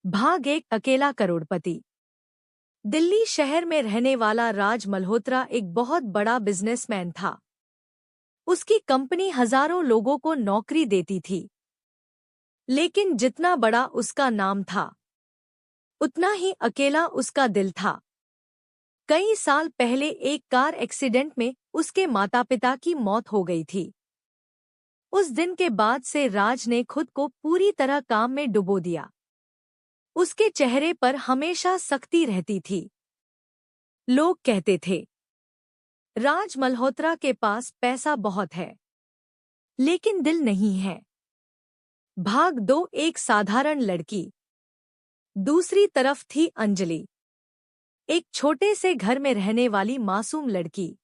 भाग एक अकेला करोड़पति। दिल्ली शहर में रहने वाला राज मल्होत्रा एक बहुत बड़ा बिजनेसमैन था। उसकी कंपनी हजारों लोगों को नौकरी देती थी। लेकिन जितना बड़ा उसका नाम था, उतना ही अकेला उसका दिल था। कई साल पहले एक कार एक्सीडेंट में उसके माता पिता की मौत हो गई थी। उस दिन के बाद से राज ने खुद को पूरी तरह काम में डुबो दिया। उसके चेहरे पर हमेशा सख्ती रहती थी। लोग कहते थे, राज मल्होत्रा के पास पैसा बहुत है, लेकिन दिल नहीं है। भाग दो एक साधारण लड़की। दूसरी तरफ थी अंजलि, एक छोटे से घर में रहने वाली मासूम लड़की।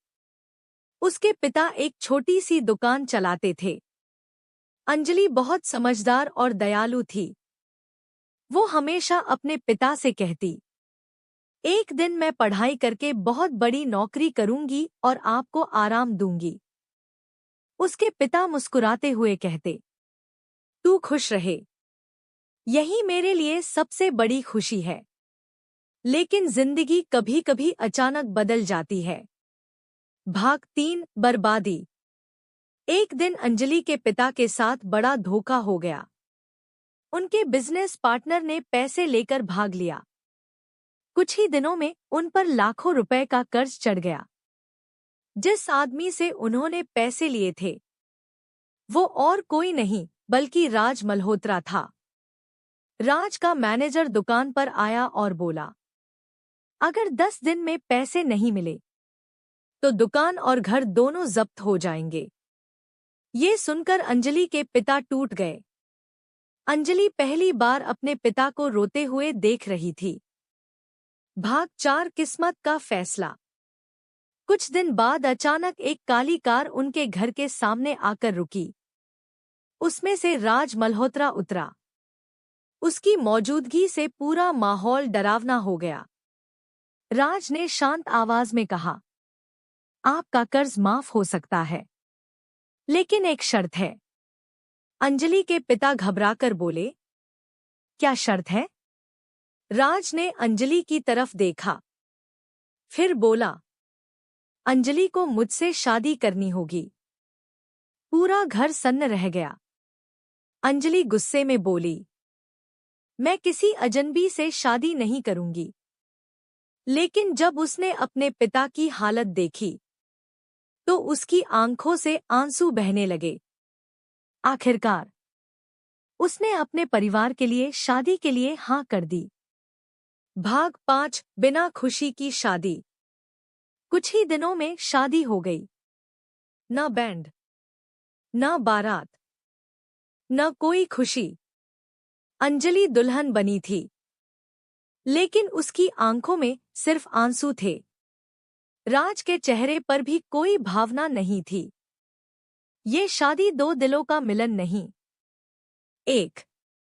उसके पिता एक छोटी सी दुकान चलाते थे। अंजलि बहुत समझदार और दयालु थी। वो हमेशा अपने पिता से कहती, एक दिन मैं पढ़ाई करके बहुत बड़ी नौकरी करूंगी और आपको आराम दूंगी। उसके पिता मुस्कुराते हुए कहते, तू खुश रहे, यही मेरे लिए सबसे बड़ी खुशी है। लेकिन जिंदगी कभी कभी अचानक बदल जाती है। भाग 3 बर्बादी। एक दिन अंजलि के पिता के साथ बड़ा धोखा हो गया। उनके बिजनेस पार्टनर ने पैसे लेकर भाग लिया। कुछ ही दिनों में उन पर लाखों रुपए का कर्ज चढ़ गया। जिस आदमी से उन्होंने पैसे लिए थे, वो और कोई नहीं बल्कि राज मल्होत्रा था। राज का मैनेजर दुकान पर आया और बोला, अगर 10 दिन में पैसे नहीं मिले तो दुकान और घर दोनों जब्त हो जाएंगे। ये सुनकर अंजलि के पिता टूट गए। अंजलि पहली बार अपने पिता को रोते हुए देख रही थी। भाग 4 किस्मत का फैसला। कुछ दिन बाद अचानक एक काली कार उनके घर के सामने आकर रुकी। उसमें से राज मल्होत्रा उतरा। उसकी मौजूदगी से पूरा माहौल डरावना हो गया। राज ने शांत आवाज में कहा, आपका कर्ज माफ हो सकता है, लेकिन एक शर्त है। अंजलि के पिता घबराकर बोले, क्या शर्त है? राज ने अंजलि की तरफ देखा, फिर बोला, अंजलि को मुझसे शादी करनी होगी। पूरा घर सन्न रह गया। अंजलि गुस्से में बोली, मैं किसी अजनबी से शादी नहीं करूंगी। लेकिन जब उसने अपने पिता की हालत देखी, तो उसकी आंखों से आंसू बहने लगे। आखिरकार उसने अपने परिवार के लिए शादी के लिए हाँ कर दी। भाग 5 बिना खुशी की शादी। कुछ ही दिनों में शादी हो गई। न बैंड, न बारात, न कोई खुशी। अंजलि दुल्हन बनी थी, लेकिन उसकी आंखों में सिर्फ आंसू थे। राज के चेहरे पर भी कोई भावना नहीं थी। ये शादी दो दिलों का मिलन नहीं, एक